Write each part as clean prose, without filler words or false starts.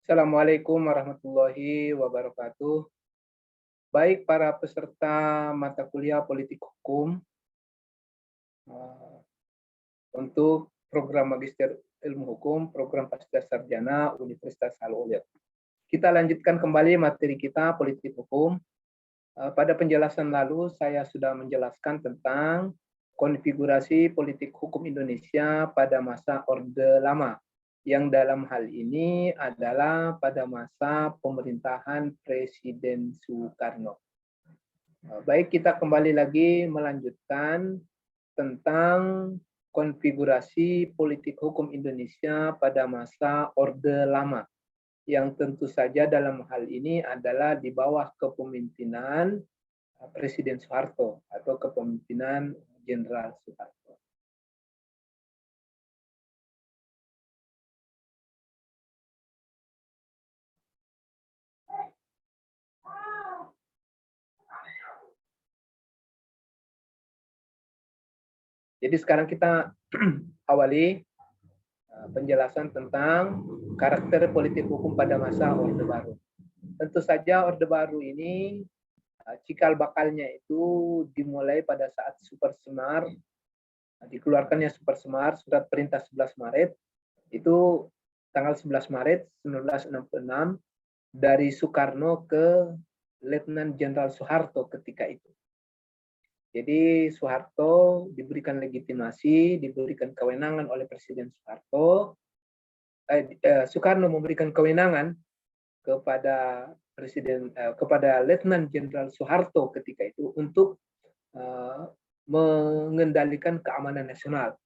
Assalamualaikum warahmatullahi wabarakatuh. Baik para peserta mata kuliah Politik Hukum, eh, untuk program Magister Ilmu Hukum, program Pasca Sarjana Universitas Al-Ulya. Kita lanjutkan kembali materi kita Politik Hukum. Pada penjelasan lalu saya sudah menjelaskan tentang konfigurasi politik hukum Indonesia pada masa Orde Lama, yang dalam hal ini adalah pada masa pemerintahan Presiden Soekarno. Baik, kita kembali lagi melanjutkan tentang konfigurasi politik hukum Indonesia pada masa Orde Lama, yang tentu saja dalam hal ini adalah di bawah kepemimpinan Presiden Soeharto atau kepemimpinan Jenderal Soeharto. Jadi sekarang kita awali penjelasan tentang karakter politik hukum pada masa Orde Baru. Tentu saja Orde Baru ini cikal bakalnya itu dimulai pada saat Super Semar, dikeluarkannya Super Semar, Surat Perintah 11 Maret, itu tanggal 11 Maret 1966 dari Soekarno ke Letnan Jenderal Soeharto ketika itu. Jadi Soeharto diberikan legitimasi, diberikan kewenangan oleh Presiden Soeharto. Soekarno memberikan kewenangan kepada Letnan Jenderal Soeharto ketika itu untuk mengendalikan keamanan nasional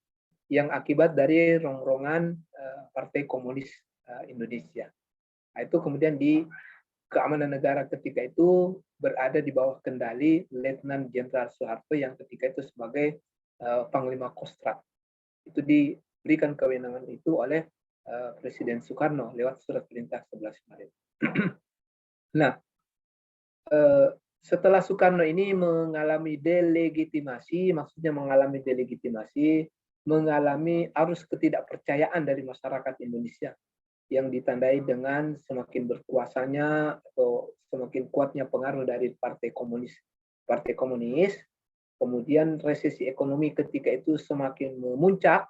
yang akibat dari rongrongan Partai Komunis Indonesia. Itu kemudian di keamanan negara ketika itu berada di bawah kendali Letnan Jenderal Soeharto yang ketika itu sebagai Panglima Kostrat. Itu diberikan kewenangan itu oleh Presiden Soekarno lewat Surat Perintah 11 Maret. Nah, setelah Soekarno ini mengalami delegitimasi, maksudnya mengalami delegitimasi, mengalami arus ketidakpercayaan dari masyarakat Indonesia yang ditandai dengan semakin berkuasanya atau semakin kuatnya pengaruh dari Partai Komunis. Kemudian resesi ekonomi ketika itu semakin memuncak,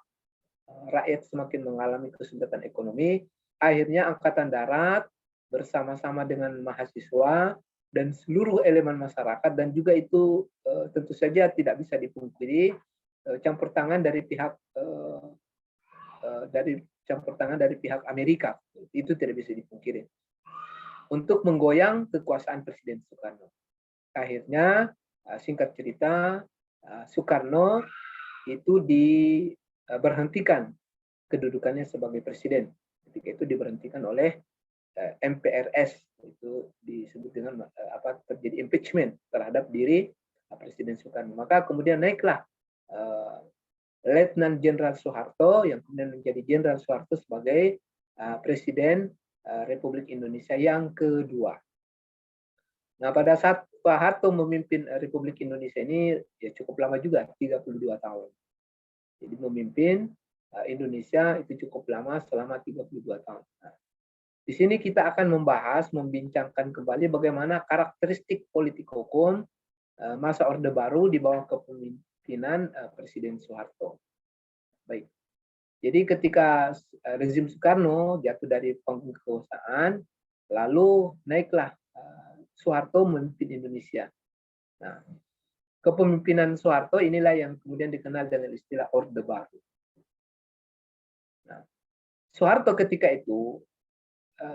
rakyat semakin mengalami kesulitan ekonomi, akhirnya Angkatan Darat bersama-sama dengan mahasiswa dan seluruh elemen masyarakat, dan juga itu tentu saja tidak bisa dipungkiri campur tangan dari pihak Amerika, itu tidak bisa dipungkiri, untuk menggoyang kekuasaan Presiden Soekarno. Akhirnya singkat cerita Soekarno itu diberhentikan kedudukannya sebagai presiden. Ketika itu diberhentikan oleh MPRS, itu disebut dengan terjadi impeachment terhadap diri Presiden Soekarno. Maka kemudian naiklah Letnan Jenderal Soeharto yang kemudian menjadi Jenderal Soeharto sebagai Presiden Republik Indonesia yang kedua. Nah, pada saat Pak Harto memimpin Republik Indonesia ini ya cukup lama juga, 32 tahun. Jadi memimpin Indonesia itu cukup lama, selama 32 tahun. Nah, di sini kita akan membincangkan kembali bagaimana karakteristik politik hukum masa Orde Baru di bawah kepemimpinan Presiden Soeharto. Baik. Jadi ketika rezim Soekarno jatuh dari panggung kekuasaan, lalu naiklah Soeharto memimpin Indonesia. Nah, kepemimpinan Soeharto inilah yang kemudian dikenal dengan istilah Orde Baru. Nah, Soeharto ketika itu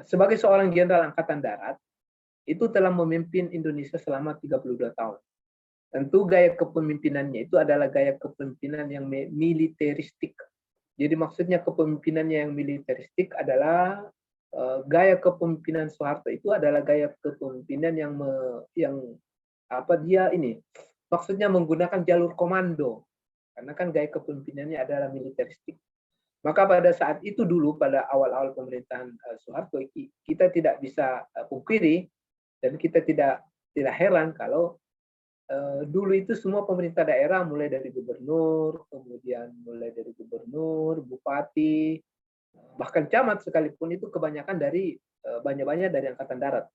sebagai seorang jenderal angkatan darat itu telah memimpin Indonesia selama 32 tahun. Tentu gaya kepemimpinannya itu adalah gaya kepemimpinan yang militeristik. Jadi maksudnya kepemimpinannya yang militeristik adalah gaya kepemimpinan Soeharto itu adalah gaya kepemimpinan maksudnya menggunakan jalur komando, karena kan gaya kepemimpinannya adalah militeristik. Maka pada saat itu dulu, pada awal-awal pemerintahan Soeharto, kita tidak bisa pungkiri dan kita tidak heran kalau dulu itu semua pemerintah daerah mulai dari gubernur, bupati, Bahkan camat sekalipun itu kebanyakan dari banyak-banyak dari Angkatan Darat.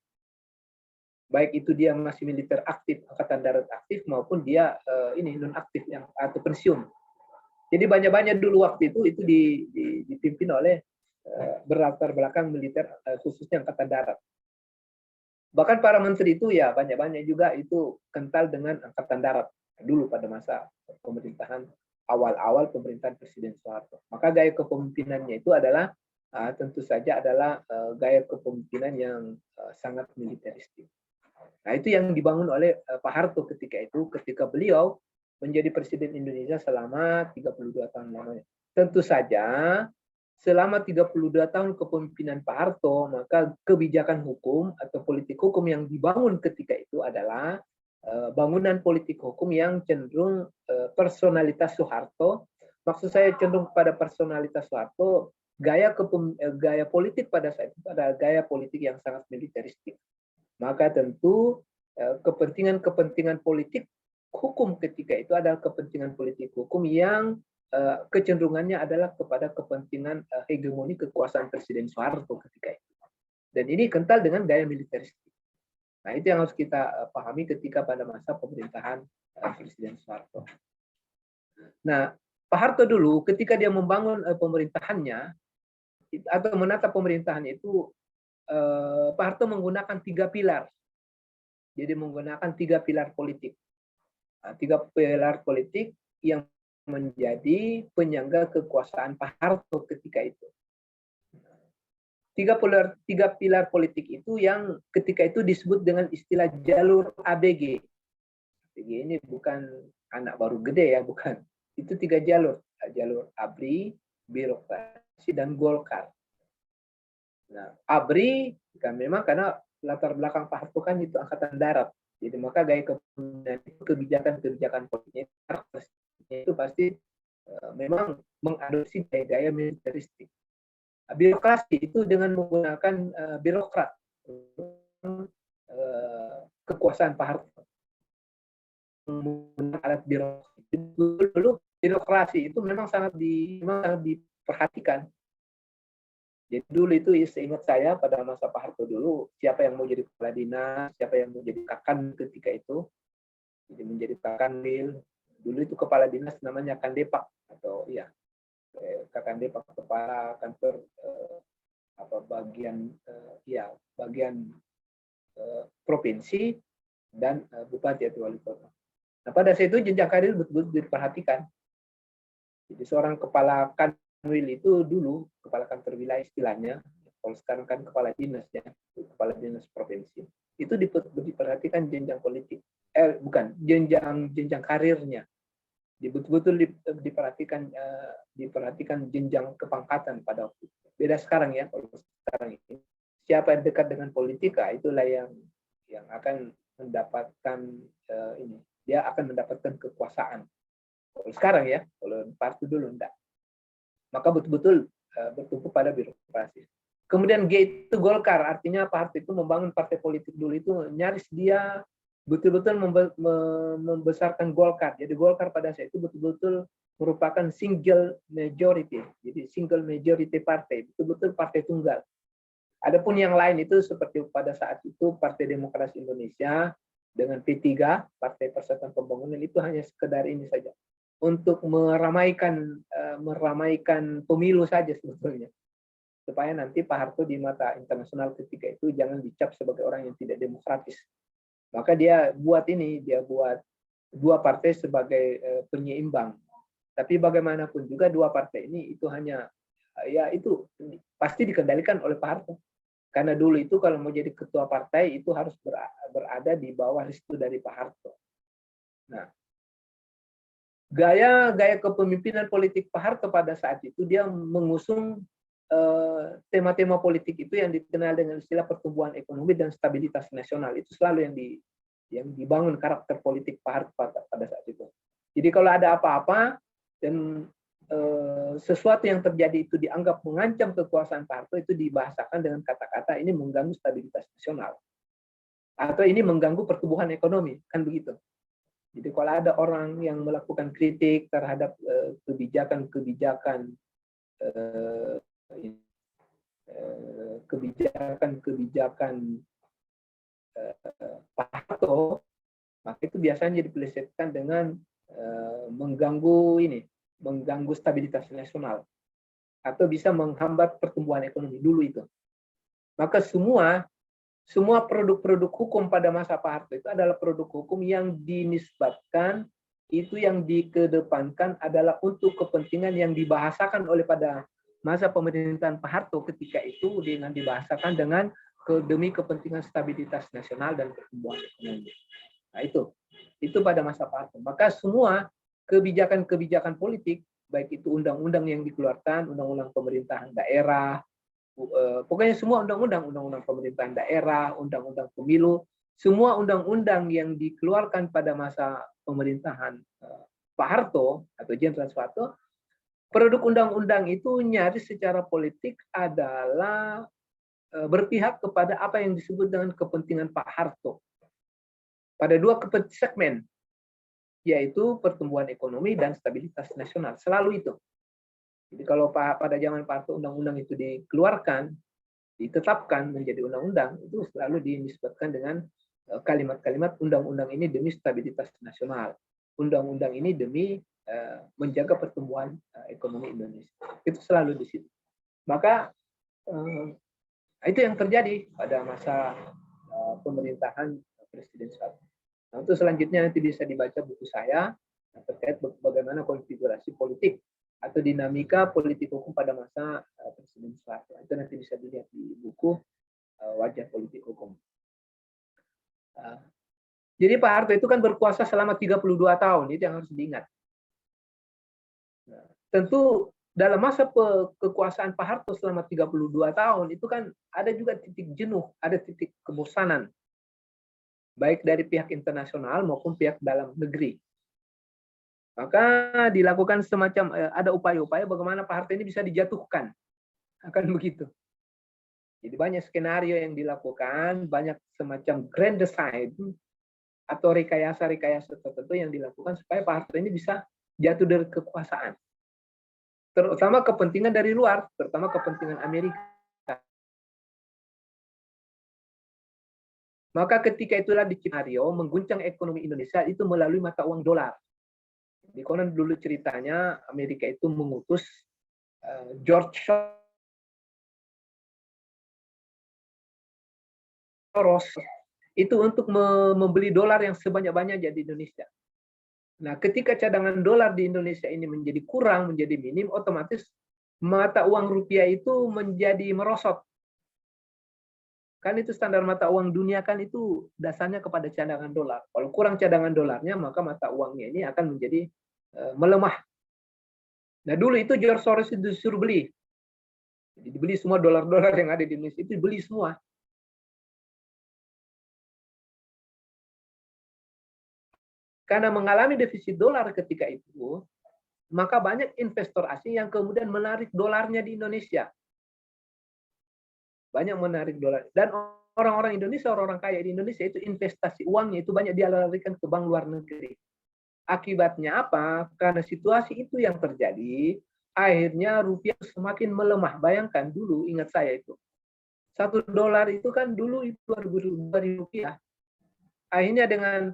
Baik itu dia masih militer aktif, Angkatan Darat aktif, maupun dia ini non aktif yang atau pensiun. Jadi banyak-banyak dulu waktu itu dipimpin oleh berlatar belakang militer khususnya Angkatan Darat. Bahkan para menteri itu ya banyak-banyak juga itu kental dengan Angkatan Darat dulu pada masa pemerintahan awal-awal pemerintahan Presiden Soeharto. Maka gaya kepemimpinannya itu adalah tentu saja adalah gaya kepemimpinan yang sangat militeristik. Nah, itu yang dibangun oleh Pak Harto ketika beliau menjadi Presiden Indonesia selama 32 tahun lamanya. Tentu saja selama 32 tahun kepemimpinan Pak Harto, maka kebijakan hukum atau politik hukum yang dibangun ketika itu adalah bangunan politik hukum yang cenderung personalitas Soeharto. Maksud saya cenderung pada personalitas Soeharto, gaya politik pada saat itu adalah gaya politik yang sangat militeristik. Maka tentu kepentingan politik hukum ketika itu adalah kepentingan politik hukum yang kecenderungannya adalah kepada kepentingan hegemoni kekuasaan Presiden Soeharto ketika itu. Dan ini kental dengan gaya militeristik. Nah, itu yang harus kita pahami ketika pada masa pemerintahan Presiden Soeharto. Nah, Pak Harto dulu ketika dia membangun pemerintahannya atau menata pemerintahannya itu Pak Harto menggunakan 3 pilar. Jadi menggunakan 3 pilar politik. 3 pilar politik yang menjadi penyangga kekuasaan Pak Harto ketika itu. 3 pilar politik itu yang ketika itu disebut dengan istilah jalur ABG. ABG ini bukan anak baru gede ya, bukan. Itu 3 jalur. Jalur ABRI, birokrasi, dan Golkar. Nah, ABRI kan memang karena latar belakang Pak Harto kan itu Angkatan Darat. Jadi maka gaya kebijakan politiknya itu pasti memang mengadopsi gaya-gaya militeristik. Birokrasi itu dengan menggunakan birokrat, kekuasaan Pak Harto, menggunakan alat birokrasi. Dulu birokrasi itu memang sangat diperhatikan. Jadi dulu itu seingat saya pada masa Pak Harto dulu, siapa yang mau jadi kepala dinas, siapa yang mau jadi kakan ketika itu, jadi menjadi kakanwil. Dulu itu kepala dinas namanya Kandepak atau ya Kakandepak, kepala kantor bagian provinsi dan bupati atau wali kota. Nah, pada saat itu jenjang karir betul-betul diperhatikan. Jadi seorang kepala kanwil itu dulu kepala kantor wilayah istilahnya, kalau sekarang kan kepala dinas ya, kepala dinas provinsi. Itu diperhatikan jenjang politik. Bukan, jenjang karirnya. Betul-betul diperhatikan jenjang kepangkatan pada waktu itu. Beda sekarang ya, kalau sekarang ini siapa yang dekat dengan politika itulah yang akan mendapatkan dia akan mendapatkan kekuasaan. Kalau sekarang ya, kalau partai dulu enggak. Maka betul-betul bertumpu pada birokrasi. Kemudian G itu Golkar, artinya Pak Harto itu membangun partai politik dulu itu nyaris dia betul-betul membesarkan Golkar. Jadi Golkar pada saat itu betul-betul merupakan single majority. Jadi single majority partai, betul-betul partai tunggal. Adapun yang lain itu seperti pada saat itu Partai Demokrasi Indonesia dengan P3, Partai Persatuan Pembangunan itu hanya sekedar ini saja. Untuk meramaikan pemilu saja sebetulnya. Supaya nanti Pak Harto di mata internasional ketika itu jangan dicap sebagai orang yang tidak demokratis. Maka dia buat 2 partai sebagai penyeimbang. Tapi bagaimanapun juga 2 partai ini itu hanya ya itu pasti dikendalikan oleh Pak Harto. Karena dulu itu kalau mau jadi ketua partai itu harus berada di bawah restu dari Pak Harto. Nah, gaya kepemimpinan politik Pak Harto pada saat itu dia mengusung tema-tema politik itu yang dikenal dengan istilah pertumbuhan ekonomi dan stabilitas nasional. Itu selalu yang dibangun karakter politik Pak Harto pada saat itu. Jadi kalau ada apa-apa dan sesuatu yang terjadi itu dianggap mengancam kekuasaan Pak Harto, itu dibahasakan dengan kata-kata ini mengganggu stabilitas nasional atau ini mengganggu pertumbuhan ekonomi, kan begitu. Jadi kalau ada orang yang melakukan kritik terhadap kebijakan kebijakan-kebijakan Pak Harto, maka itu biasanya dipelesetkan dengan mengganggu stabilitas nasional atau bisa menghambat pertumbuhan ekonomi dulu itu. Maka semua produk-produk hukum pada masa Pak Harto itu adalah produk hukum yang dinisbatkan, itu yang dikedepankan adalah untuk kepentingan yang dibahasakan oleh pada masa pemerintahan Pak Harto ketika itu dengan dibahasakan dengan demi kepentingan stabilitas nasional dan pertumbuhan ekonomi. Nah itu pada masa Pak Harto. Maka semua kebijakan-kebijakan politik, baik itu undang-undang yang dikeluarkan, undang-undang pemerintahan daerah, pokoknya semua undang-undang pemerintahan daerah, undang-undang pemilu, semua undang-undang yang dikeluarkan pada masa pemerintahan Pak Harto atau Jenderal Soeharto, produk undang-undang itu nyaris secara politik adalah berpihak kepada apa yang disebut dengan kepentingan Pak Harto pada dua segmen, yaitu pertumbuhan ekonomi dan stabilitas nasional. Selalu itu. Jadi kalau pada zaman Pak Harto undang-undang itu dikeluarkan, ditetapkan menjadi undang-undang, itu selalu dinisbatkan dengan kalimat-kalimat undang-undang ini demi stabilitas nasional. Undang-undang ini demi menjaga pertumbuhan ekonomi Indonesia. Itu selalu di situ. Maka itu yang terjadi pada masa pemerintahan Presiden Soeharto. Nah, untuk selanjutnya nanti bisa dibaca buku saya terkait bagaimana konfigurasi politik atau dinamika politik hukum pada masa Presiden Soeharto. Itu nanti bisa dilihat di buku Wajah Politik Hukum. Jadi Pak Harto itu kan berkuasa selama 32 tahun, itu yang harus diingat. Nah, tentu dalam masa kekuasaan Pak Harto selama 32 tahun itu kan ada juga titik jenuh, ada titik kebosanan, baik dari pihak internasional maupun pihak dalam negeri. Maka dilakukan semacam ada upaya-upaya bagaimana Pak Harto ini bisa dijatuhkan, akan begitu. Jadi banyak skenario yang dilakukan, banyak semacam grand design atau rekayasa-rekayasa tertentu yang dilakukan supaya Pak Harto ini bisa jatuh dari kekuasaan. Terutama kepentingan dari luar, terutama kepentingan Amerika. Maka ketika itulah di skenario mengguncang ekonomi Indonesia itu melalui mata uang dolar. Di konon dulu ceritanya Amerika itu mengutus George Soros itu untuk membeli dolar yang sebanyak-banyaknya di Indonesia. Nah, ketika cadangan dolar di Indonesia ini menjadi kurang, menjadi minim, otomatis mata uang rupiah itu menjadi merosot. Kan itu standar mata uang dunia kan itu dasarnya kepada cadangan dolar. Kalau kurang cadangan dolarnya, maka mata uangnya ini akan menjadi melemah. Nah, dulu itu George Soros itu disuruh beli. Jadi dibeli semua dolar-dolar yang ada di Indonesia, itu beli semua. Karena mengalami defisit dolar ketika itu, maka banyak investor asing yang kemudian menarik dolarnya di Indonesia. Banyak menarik dolar. Dan orang-orang Indonesia, orang-orang kaya di Indonesia itu investasi uangnya itu banyak dialirkan ke bank luar negeri. Akibatnya apa? Karena situasi itu yang terjadi, akhirnya rupiah semakin melemah. Bayangkan dulu, ingat saya itu. $1 itu kan dulu itu 2.000 rupiah. Akhirnya dengan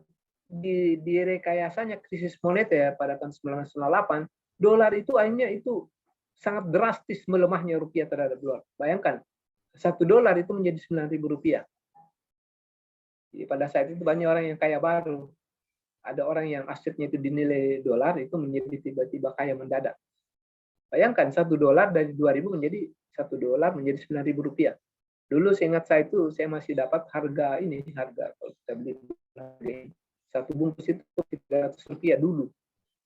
direkayasanya krisis moneter pada tahun 1998, dolar itu akhirnya itu sangat drastis melemahnya rupiah terhadap dolar. Bayangkan, $1 itu menjadi 9.000 rupiah. Jadi pada saat itu banyak orang yang kaya baru. Ada orang yang asetnya itu dinilai dolar itu menjadi tiba-tiba kaya mendadak. Bayangkan $1 dari 2.000 menjadi $1 menjadi 9.000 rupiah. Dulu seingat saya itu saya masih dapat harga kalau kita beli satu bungkus itu 300 rupiah dulu.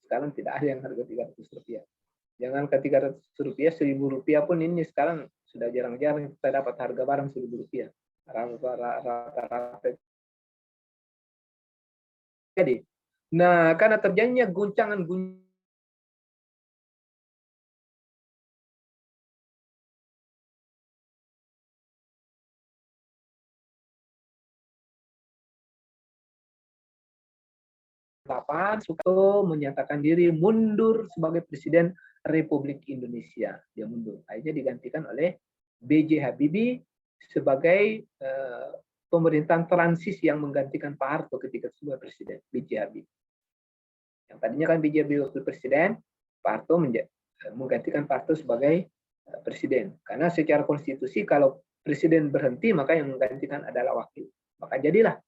Sekarang tidak ada yang harga 300 rupiah. Jangan ke 300 rupiah, 1.000 rupiah pun ini sekarang sudah jarang-jarang kita dapat harga barang 1.000 rupiah. Rata-rata. Jadi, nah karena terjadinya guncangan Soekarno menyatakan diri mundur sebagai Presiden Republik Indonesia. Dia mundur. Akhirnya digantikan oleh B.J. Habibie sebagai pemerintahan transisi yang menggantikan Pak Harto ketika sebagai Presiden, B.J. Habibie. Yang tadinya kan B.J. Habibie wakil Presiden, Pak Harto menggantikan Pak Harto sebagai Presiden. Karena secara konstitusi kalau Presiden berhenti, maka yang menggantikan adalah wakil. Maka jadilah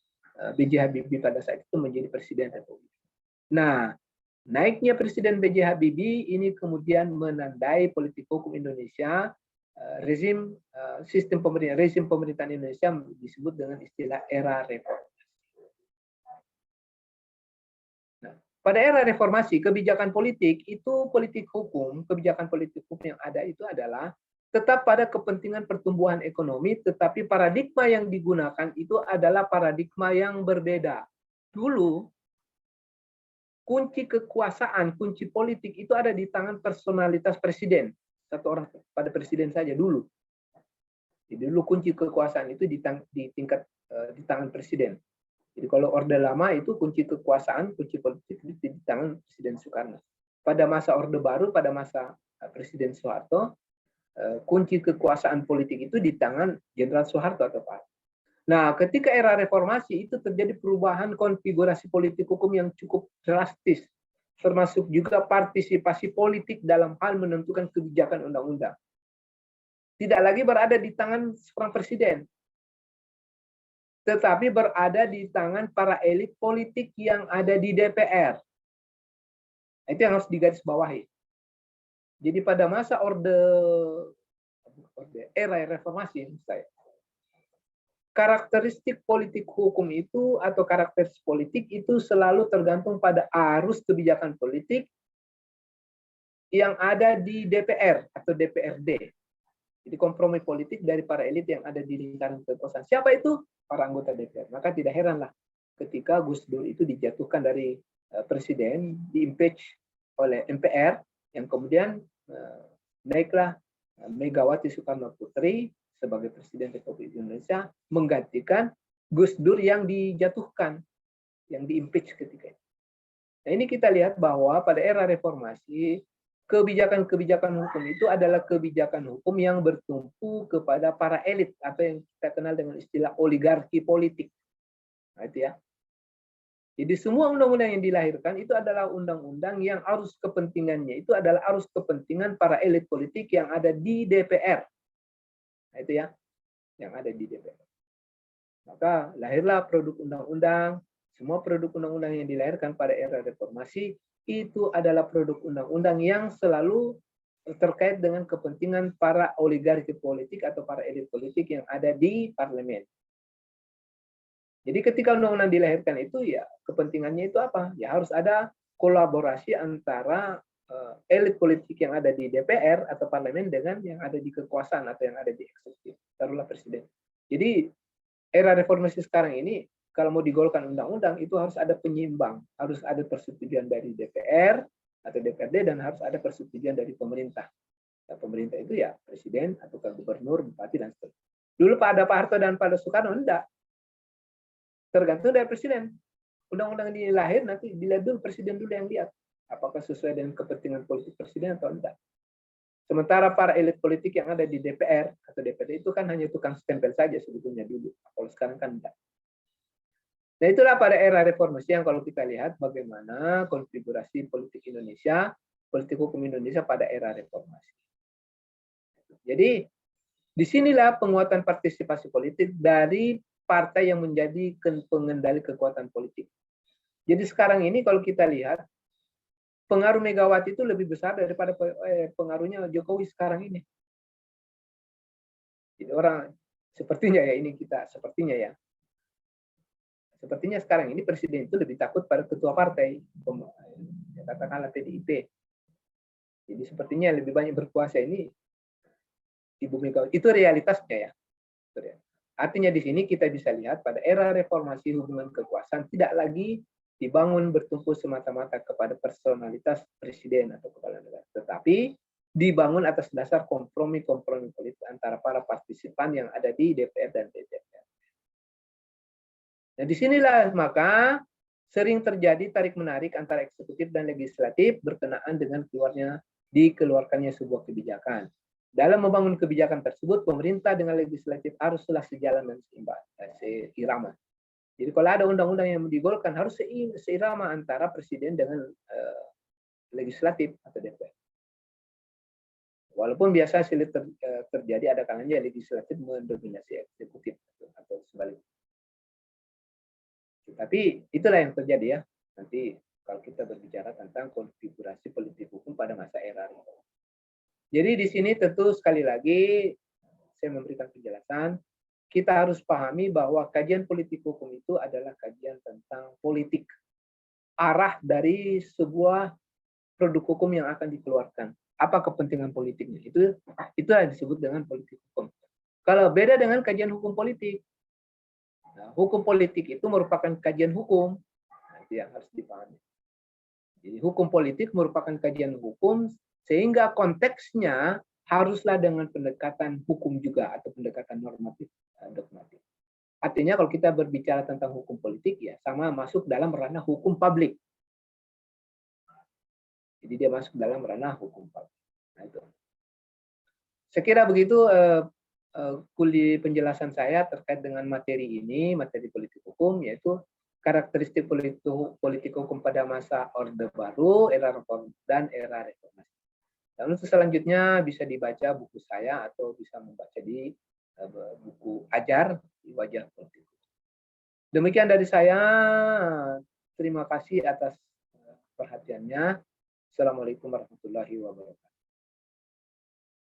B.J. Habibie pada saat itu menjadi Presiden Republik. Nah, naiknya Presiden B.J. Habibie ini kemudian menandai politik hukum Indonesia, rezim pemerintahan Indonesia disebut dengan istilah era reformasi. Nah, pada era reformasi, kebijakan politik kebijakan politik hukum yang ada itu adalah tetap pada kepentingan pertumbuhan ekonomi, tetapi paradigma yang digunakan itu adalah paradigma yang berbeda. Dulu, kunci kekuasaan, kunci politik itu ada di tangan personalitas presiden. Satu orang pada presiden saja dulu. Jadi dulu kunci kekuasaan itu di tangan presiden. Jadi kalau Orde Lama itu kunci kekuasaan, kunci politik itu di tangan Presiden Soekarno. Pada masa Orde Baru, pada masa Presiden Soeharto, kunci kekuasaan politik itu di tangan Jenderal Soeharto atau Pak. Nah, ketika era reformasi itu terjadi perubahan konfigurasi politik hukum yang cukup drastis, termasuk juga partisipasi politik dalam hal menentukan kebijakan undang-undang. Tidak lagi berada di tangan seorang presiden, tetapi berada di tangan para elit politik yang ada di DPR. Itu yang harus digarisbawahi. Jadi pada masa era reformasi, karakteristik politik hukum itu atau karakteristik politik itu selalu tergantung pada arus kebijakan politik yang ada di DPR atau DPRD. Jadi kompromi politik dari para elit yang ada di lingkaran kekuasaan. Siapa itu? Para anggota DPR. Maka tidak heranlah ketika Gus Dur itu dijatuhkan dari presiden, di-impeach oleh MPR, yang kemudian naiklah Megawati Soekarno Putri sebagai Presiden Republik Indonesia menggantikan Gus Dur yang dijatuhkan, yang di-impeach ketika itu. Nah, ini kita lihat bahwa pada era reformasi, kebijakan-kebijakan hukum itu adalah kebijakan hukum yang bertumpu kepada para elit atau yang kita kenal dengan istilah oligarki politik. Nah, itu ya. Jadi semua undang-undang yang dilahirkan itu adalah undang-undang yang arus kepentingannya itu adalah arus kepentingan para elit politik yang ada di DPR. Nah, itu ya, yang ada di DPR. Maka lahirlah produk undang-undang. Semua produk undang-undang yang dilahirkan pada era reformasi itu adalah produk undang-undang yang selalu terkait dengan kepentingan para oligarki politik atau para elit politik yang ada di parlemen. Jadi ketika undang-undang dilahirkan itu ya kepentingannya itu apa? Ya harus ada kolaborasi antara elit politik yang ada di DPR atau parlemen dengan yang ada di kekuasaan atau yang ada di eksekutif, taruhlah presiden. Jadi era reformasi sekarang ini kalau mau digolkan undang-undang itu harus ada penyimbang, harus ada persetujuan dari DPR atau DPRD dan harus ada persetujuan dari pemerintah. Nah, pemerintah itu ya presiden atau gubernur, bupati dan seterusnya. Dulu pada Pak Harto dan pada Soekarno enggak. Tergantung dari presiden. Undang-undang ini lahir nanti dilihat dulu presiden dulu yang lihat apakah sesuai dengan kepentingan politik presiden atau enggak. Sementara para elit politik yang ada di DPR atau DPD itu kan hanya tukang stempel saja sebetulnya dulu. Kalau sekarang kan enggak. Nah, itulah pada era reformasi yang kalau kita lihat bagaimana konfigurasi politik Indonesia, politik hukum Indonesia pada era reformasi. Jadi disinilah penguatan partisipasi politik dari partai yang menjadi pengendali kekuatan politik. Jadi sekarang ini kalau kita lihat, pengaruh Megawati itu lebih besar daripada pengaruhnya Jokowi sekarang ini. Jadi orang sepertinya ya ini kita sepertinya ya. Sepertinya sekarang ini presiden itu lebih takut pada ketua partai, katakanlah PDIP. Jadi sepertinya lebih banyak berkuasa ini Ibu Megawati. Itu realitasnya ya. Artinya di sini kita bisa lihat pada era reformasi hubungan kekuasaan tidak lagi dibangun bertumpu semata-mata kepada personalitas presiden atau kepala negara, tetapi dibangun atas dasar kompromi-kompromi politik antara para partisipan yang ada di DPR dan DPR. Nah, disinilah maka sering terjadi tarik-menarik antara eksekutif dan legislatif berkenaan dengan dikeluarkannya sebuah kebijakan. Dalam membangun kebijakan tersebut, pemerintah dengan legislatif haruslah sejalan dan seirama. Jadi kalau ada undang-undang yang digolkan harus seirama antara presiden dengan legislatif atau DPR. Walaupun biasa terjadi ada kalanya legislatif mendominasi eksekutif atau sebaliknya. Tapi itulah yang terjadi ya. Nanti kalau kita berbicara tentang konfigurasi politik hukum pada masa era reformasi. Jadi di sini tentu sekali lagi saya memberikan penjelasan, kita harus pahami bahwa kajian politik hukum itu adalah kajian tentang politik. Arah dari sebuah produk hukum yang akan dikeluarkan. Apa kepentingan politiknya? Itu yang disebut dengan politik hukum. Kalau beda dengan kajian hukum politik, nah, hukum politik itu merupakan kajian hukum, nah, itu yang harus dipahami. Jadi hukum politik merupakan kajian hukum sehingga konteksnya haruslah dengan pendekatan hukum juga atau pendekatan normatif dogmatik. Artinya kalau kita berbicara tentang hukum politik ya sama masuk dalam ranah hukum publik. Jadi dia masuk dalam ranah hukum publik. Nah itu. Saya kira begitu kuli penjelasan saya terkait dengan materi ini, materi politik hukum, yaitu karakteristik politik hukum pada masa Orde Baru, era reform dan era reformasi. Dan untuk selanjutnya bisa dibaca buku saya atau bisa membaca di buku ajar di wajah politik. Demikian dari saya. Terima kasih atas perhatiannya. Assalamualaikum warahmatullahi wabarakatuh.